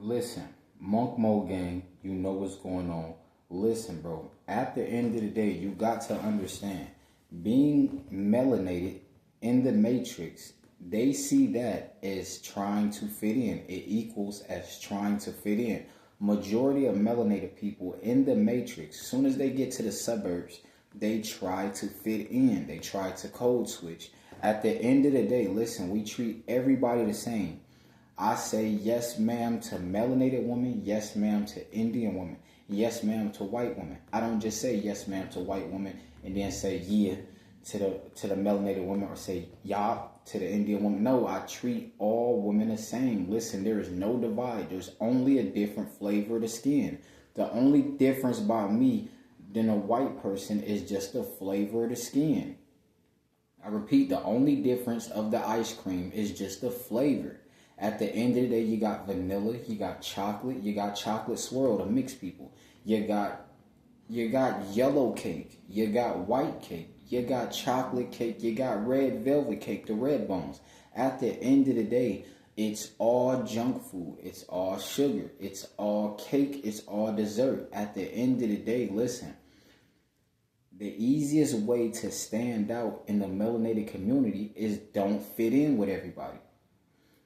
Listen, Monk Mo Gang, you know what's going on. Listen, bro, at the end of the day, you got to understand, being melanated in the matrix, they see that as trying to fit in. It equals as trying to fit in. Majority of melanated people in the matrix, soon as they get to the suburbs, they try to fit in. They try to code switch. At the end of the day, listen, we treat everybody the same. I say yes, ma'am, to melanated woman, yes, ma'am, to Indian woman, yes, ma'am, to white woman. I don't just say yes, ma'am, to white woman and then say yeah to the melanated woman or say y'all to the Indian woman. No, I treat all women the same. Listen, there is no divide. There's only a different flavor of the skin. The only difference by me than a white person is just the flavor of the skin. I repeat, the only difference of the ice cream is just the flavor. At the end of the day, you got vanilla, you got chocolate swirl to mix people. You got yellow cake, you got white cake, you got chocolate cake, you got red velvet cake, the red bones. At the end of the day, it's all junk food, it's all sugar, it's all cake, it's all dessert. At the end of the day, listen, the easiest way to stand out in the melanated community is don't fit in with everybody.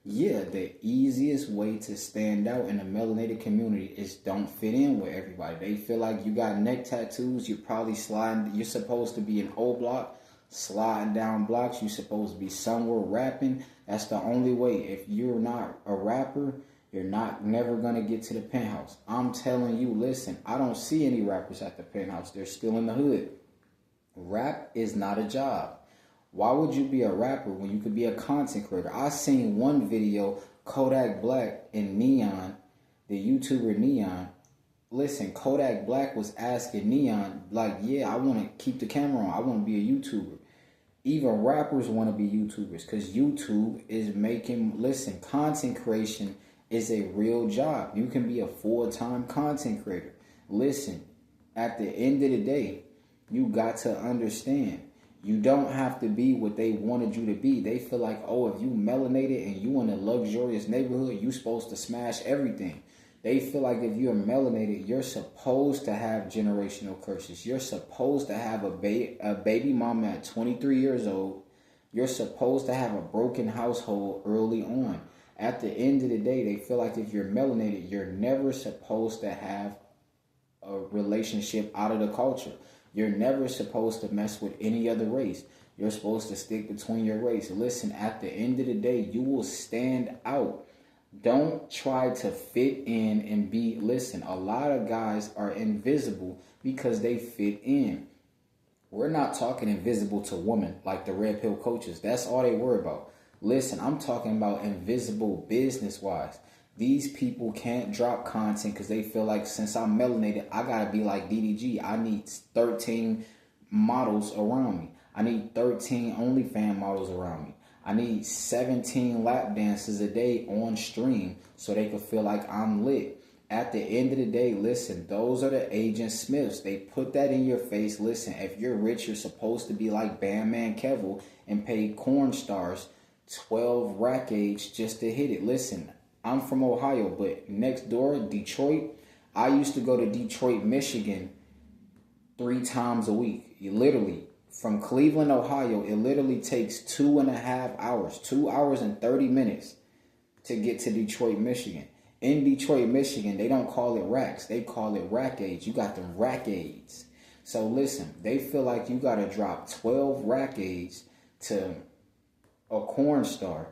Yeah, the easiest way to stand out in the melanated community is don't fit in with everybody. They feel like you got neck tattoos, you're probably sliding, you're supposed to be in O block, sliding down blocks, you're supposed to be somewhere rapping. That's the only way. If you're not a rapper, you're never gonna get to the penthouse. I'm telling you, listen, I don't see any rappers at the penthouse. They're still in the hood. Rap is not a job. Why would you be a rapper when you could be a content creator? I seen one video, Kodak Black and Neon, the YouTuber Neon. Listen, Kodak Black was asking Neon, like, yeah, I want to keep the camera on. I want to be a YouTuber. Even rappers want to be YouTubers because YouTube is making, listen, content creation is a real job. You can be a full-time content creator. Listen, at the end of the day, you got to understand, you don't have to be what they wanted you to be. They feel like, oh, if you melanated and you in a luxurious neighborhood, you supposed to smash everything. They feel like if you're melanated, you're supposed to have generational curses. You're supposed to have a baby mama at 23 years old. You're supposed to have a broken household early on. At the end of the day, they feel like if you're melanated, you're never supposed to have a relationship out of the culture. You're never supposed to mess with any other race. You're supposed to stick between your race. Listen, at the end of the day, you will stand out. Don't try to fit in and be, listen, a lot of guys are invisible because they fit in. We're not talking invisible to women like the red pill coaches. That's all they worry about. Listen, I'm talking about invisible business-wise. These people can't drop content because they feel like since I'm melanated, I gotta be like DDG. I need 13 models around me. I need 13 OnlyFans models around me. I need 17 lap dances a day on stream so they can feel like I'm lit. At the end of the day, listen, those are the Agent Smiths. They put that in your face. Listen, if you're rich, you're supposed to be like Bandman Kevel and pay corn stars 12 rack age just to hit it. Listen, I'm from Ohio, but next door, Detroit, I used to go to Detroit, Michigan 3 times a week. You literally, from Cleveland, Ohio, it literally takes 2.5 hours, 2 hours and 30 minutes to get to Detroit, Michigan. In Detroit, Michigan, they don't call it racks. They call it rack age. You got them rack aids. So listen, they feel like you got to drop 12 rack aids to a corn star.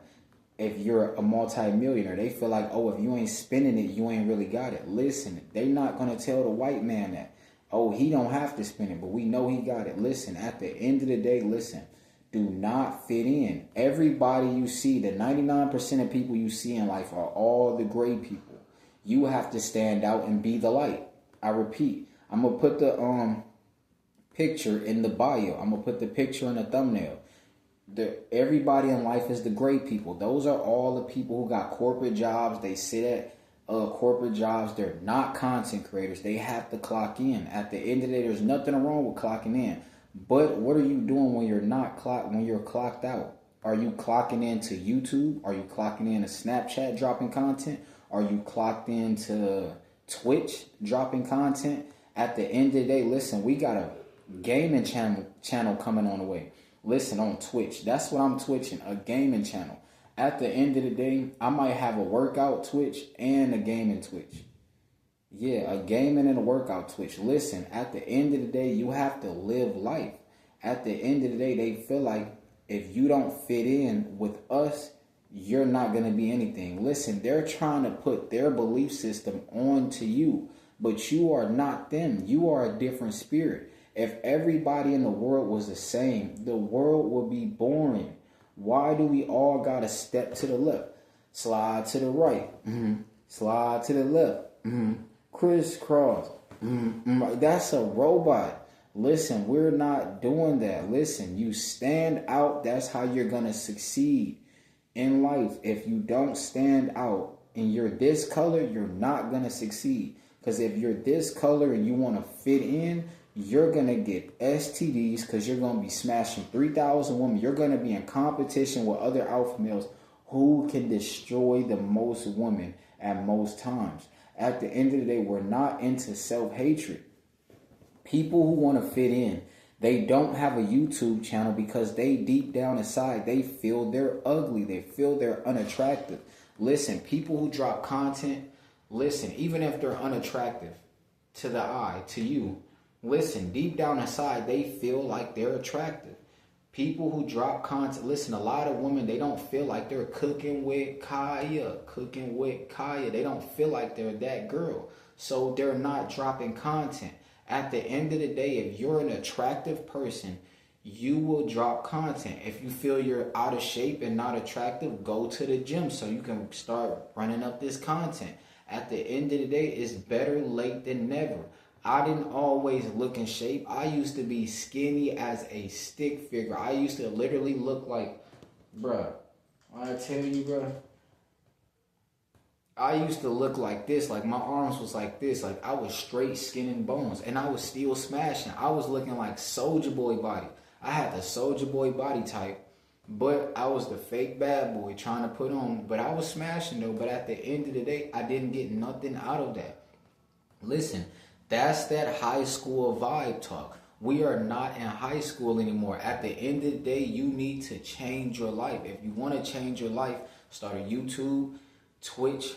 If you're a multi-millionaire, they feel like, oh, if you ain't spending it, you ain't really got it. Listen, they not going to tell the white man that, oh, he don't have to spend it, but we know he got it. Listen, at the end of the day, listen, do not fit in. Everybody you see, the 99% of people you see in life are all the gray people. You have to stand out and be the light. I repeat, I'm going to put the picture in the bio. I'm going to put the picture in the thumbnail. Everybody in life is the great people. Those are all the people who got corporate jobs. They sit at corporate jobs. They're not content creators. They have to clock in. At the end of the day, there's nothing wrong with clocking in. But what are you doing when you're clocked out? Are you clocking in to YouTube? Are you clocking in to Snapchat dropping content? Are you clocked into Twitch dropping content? At the end of the day, listen, we got a gaming channel coming on the way. Listen, on Twitch. That's what I'm twitching, a gaming channel. At the end of the day, I might have a workout Twitch and a gaming Twitch. Yeah, a gaming and a workout Twitch. Listen, at the end of the day, you have to live life. At the end of the day, they feel like if you don't fit in with us, you're not going to be anything. Listen, they're trying to put their belief system onto you, but you are not them. You are a different spirit. If everybody in the world was the same, the world would be boring. Why do we all got to step to the left, slide to the right, slide to the left, crisscross? That's a robot. Listen, we're not doing that. Listen, you stand out. That's how you're going to succeed in life. If you don't stand out and you're this color, you're not going to succeed. Because if you're this color and you want to fit in, you're going to get STDs because you're going to be smashing 3,000 women. You're going to be in competition with other alpha males who can destroy the most women at most times. At the end of the day, we're not into self-hatred. People who want to fit in, they don't have a YouTube channel because they deep down inside, they feel they're ugly. They feel they're unattractive. Listen, people who drop content, listen, even if they're unattractive to the eye, to you, listen, deep down inside, they feel like they're attractive. People who drop content, listen, a lot of women, they don't feel like they're cooking with Kaya. They don't feel like they're that girl. So they're not dropping content. At the end of the day, if you're an attractive person, you will drop content. If you feel you're out of shape and not attractive, go to the gym so you can start running up this content. At the end of the day, it's better late than never. I didn't always look in shape. I used to be skinny as a stick figure. I used to literally look like, bruh, I tell you, bruh, I used to look like this, like my arms was like this, like I was straight skin and bones, and I was still smashing. I was looking like Soulja Boy body. I had the Soulja Boy body type, but I was the fake bad boy trying to put on, but I was smashing though. But at the end of the day, I didn't get nothing out of that. Listen, that's that high school vibe talk. We are not in high school anymore. At the end of the day, you need to change your life. If you want to change your life, start a YouTube, Twitch,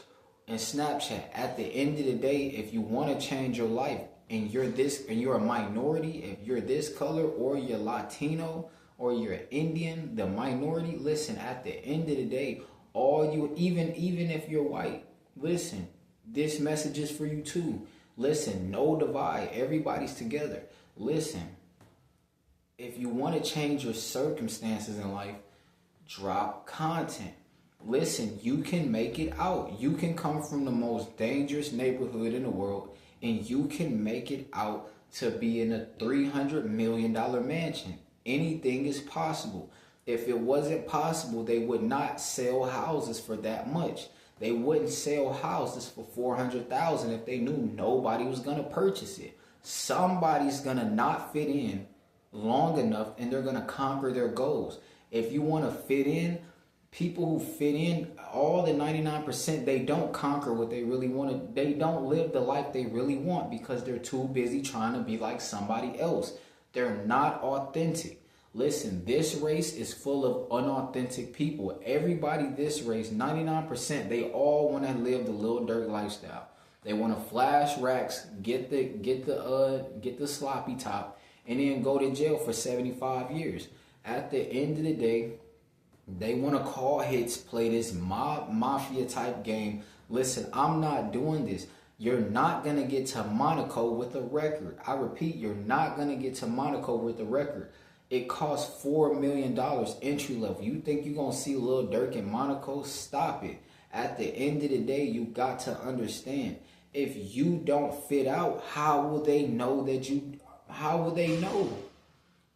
and Snapchat. At the end of the day, if you want to change your life and you're a minority, if you're this color or you're Latino or you're Indian, the minority, listen, at the end of the day, even if you're white, listen, this message is for you too. Listen, no divide. Everybody's together. Listen, if you want to change your circumstances in life, drop content. Listen, you can make it out. You can come from the most dangerous neighborhood in the world and you can make it out to be in a $300 million mansion. Anything is possible. If it wasn't possible, they would not sell houses for that much. They wouldn't sell houses for $400,000 if they knew nobody was going to purchase it. Somebody's going to not fit in long enough and they're going to conquer their goals. If you want to fit in, people who fit in, all the 99%, they don't conquer what they really want to. They don't live the life they really want because they're too busy trying to be like somebody else. They're not authentic. Listen, this race is full of unauthentic people. Everybody this race, 99%, they all want to live the Lil Durk lifestyle. They want to flash racks, get the sloppy top, and then go to jail for 75 years. At the end of the day, they want to call hits, play this mafia type game. Listen, I'm not doing this. You're not going to get to Monaco with a record. I repeat, you're not going to get to Monaco with a record. It costs $4 million entry level. You think you're going to see Lil Durk in Monaco? Stop it. At the end of the day, you got to understand. If you don't fit out, how will they know?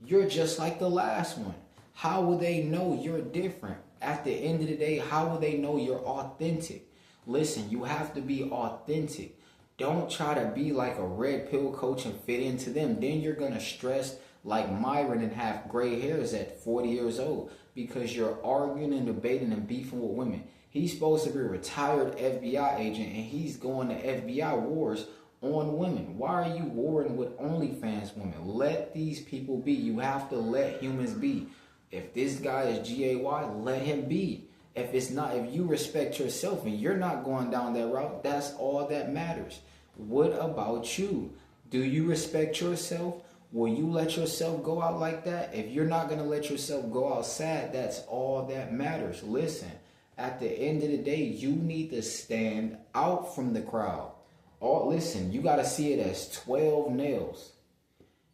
You're just like the last one. How will they know you're different? At the end of the day, how will they know you're authentic? Listen, you have to be authentic. Don't try to be like a red pill coach and fit into them. Then you're going to stress like Myron and have gray hairs at 40 years old because you're arguing and debating and beefing with women. He's supposed to be a retired FBI agent, and he's going to FBI wars on women. Why are you warring with OnlyFans women? Let these people be. You have to let humans be. If this guy is GAY, let him be. If it's not, if you respect yourself and you're not going down that route, that's all that matters. What about you? Do you respect yourself? Will you let yourself go out like that? If you're not going to let yourself go out sad, that's all that matters. Listen, at the end of the day, you need to stand out from the crowd. Listen, you got to see it as 12 nails.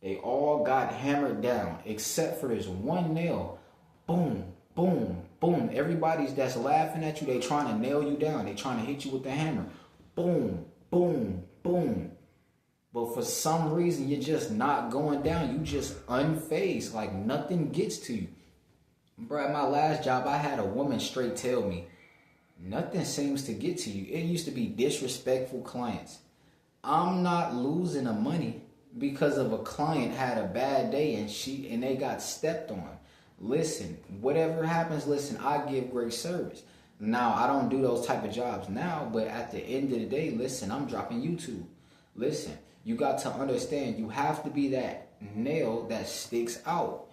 They all got hammered down, except for this one nail. Boom, boom, boom. Everybody's that's laughing at you, they trying to nail you down. They trying to hit you with the hammer. Boom, boom, boom. But for some reason, you're just not going down. You just unfazed, like nothing gets to you. Bro, at my last job, I had a woman straight tell me, nothing seems to get to you. It used to be disrespectful clients. I'm not losing the money because of a client had a bad day and they got stepped on. Listen, whatever happens, listen, I give great service. Now, I don't do those type of jobs now, but at the end of the day, listen, I'm dropping YouTube. Listen, you got to understand, you have to be that nail that sticks out.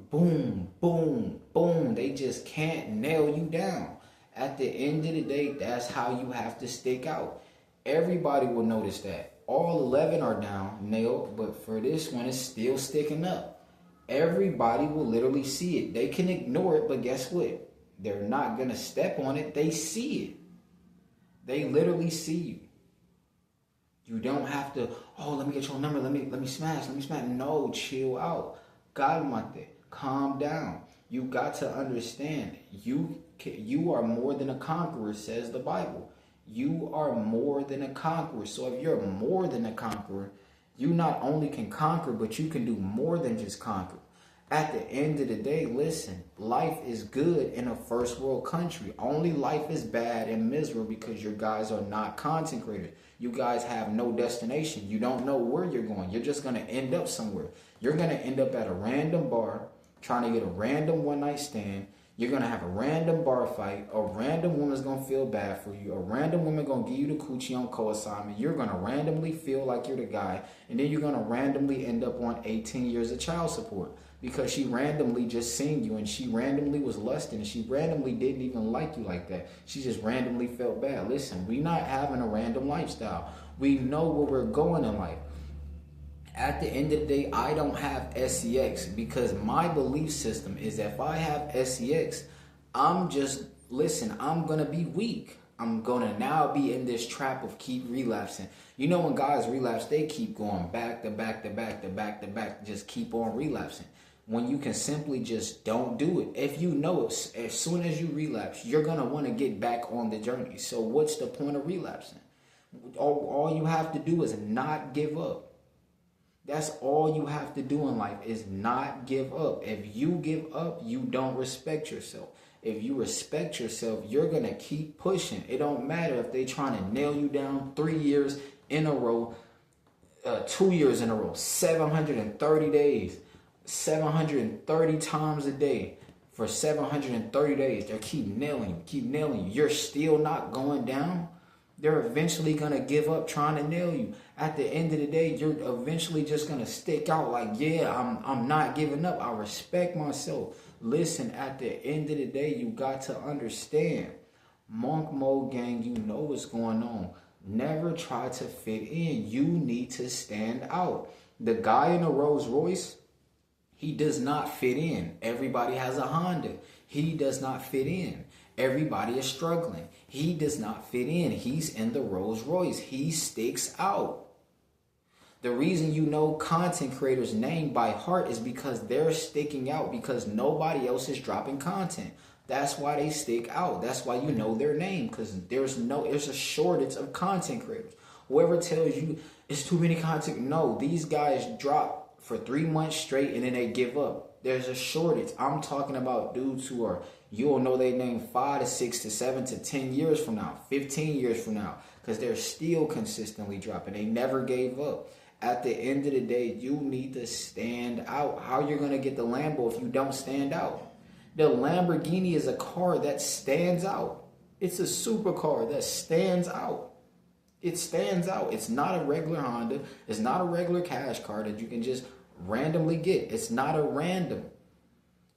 Boom, boom, boom. They just can't nail you down. At the end of the day, that's how you have to stick out. Everybody will notice that. All 11 are down, nailed, but for this one, it's still sticking up. Everybody will literally see it. They can ignore it, but guess what? They're not going to step on it. They see it. They literally see you. You don't have to, oh, let me get your number. Let me smash. No, chill out. Calmate. Calm down. You got to understand. You are more than a conqueror, says the Bible. You are more than a conqueror. So if you're more than a conqueror, you not only can conquer, but you can do more than just conquer. At the end of the day, listen, life is good in a first world country. Only life is bad and miserable because your guys are not content creators. You guys have no destination. You don't know where you're going. You're just going to end up somewhere. You're going to end up at a random bar trying to get a random one-night stand. You're going to have a random bar fight. A random woman's going to feel bad for you. A random woman going to give you the coochie on co-assignment. You're going to randomly feel like you're the guy. And then you're going to randomly end up on 18 years of child support. Because she randomly just seen you and she randomly was lusting and she randomly didn't even like you like that. She just randomly felt bad. Listen, we're not having a random lifestyle. We know where we're going in life. At the end of the day, I don't have SEX because my belief system is that if I have SEX, I'm going to be weak. I'm going to now be in this trap of keep relapsing. You know, when guys relapse, they keep going back to back to back to back to back, just keep on relapsing. When you can simply just don't do it. If you know it, as soon as you relapse, you're going to want to get back on the journey. So what's the point of relapsing? All you have to do is not give up. That's all you have to do in life is not give up. If you give up, you don't respect yourself. If you respect yourself, you're going to keep pushing. It don't matter if they trying to nail you down 3 years in a row, 2 years in a row, 730 days, 730 times a day. For 730 days, they keep nailing you. You're still not going down. They're eventually going to give up trying to nail you. At the end of the day, you're eventually just going to stick out like, yeah, I'm not giving up. I respect myself. Listen, at the end of the day, you got to understand. Monk Mode Gang, you know what's going on. Never try to fit in. You need to stand out. The guy in a Rolls Royce, he does not fit in. Everybody has a Honda. He does not fit in. Everybody is struggling. He does not fit in. He's in the Rolls Royce. He sticks out. The reason you know content creators' name by heart is because they're sticking out because nobody else is dropping content. That's why they stick out. That's why you know their name because there's a shortage of content creators. Whoever tells you it's too many content, no, these guys drop for 3 months straight and then they give up. There's a shortage. I'm talking about dudes who are, you'll know their name 5 to 6 to 7 to 10 years from now, 15 years from now, because they're still consistently dropping. They never gave up. At the end of the day, you need to stand out. How you're going to get the Lambo if you don't stand out? The Lamborghini is a car that stands out. It's a supercar that stands out. It stands out. It's not a regular Honda. It's not a regular cash car that you can just randomly get. It's not a random.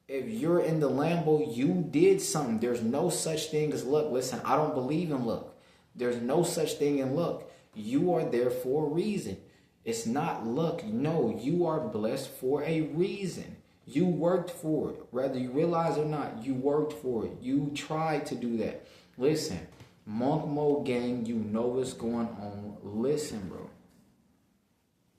If you're in the Lambo, you did something. There's no such thing as luck. Listen, I don't believe in luck. There's no such thing in luck. You are there for a reason. It's not luck. No, you are blessed for a reason. You worked for it. Whether you realize or not, you worked for it. You tried to do that. Listen, Monk Mode Gang, you know what's going on. Listen, bro.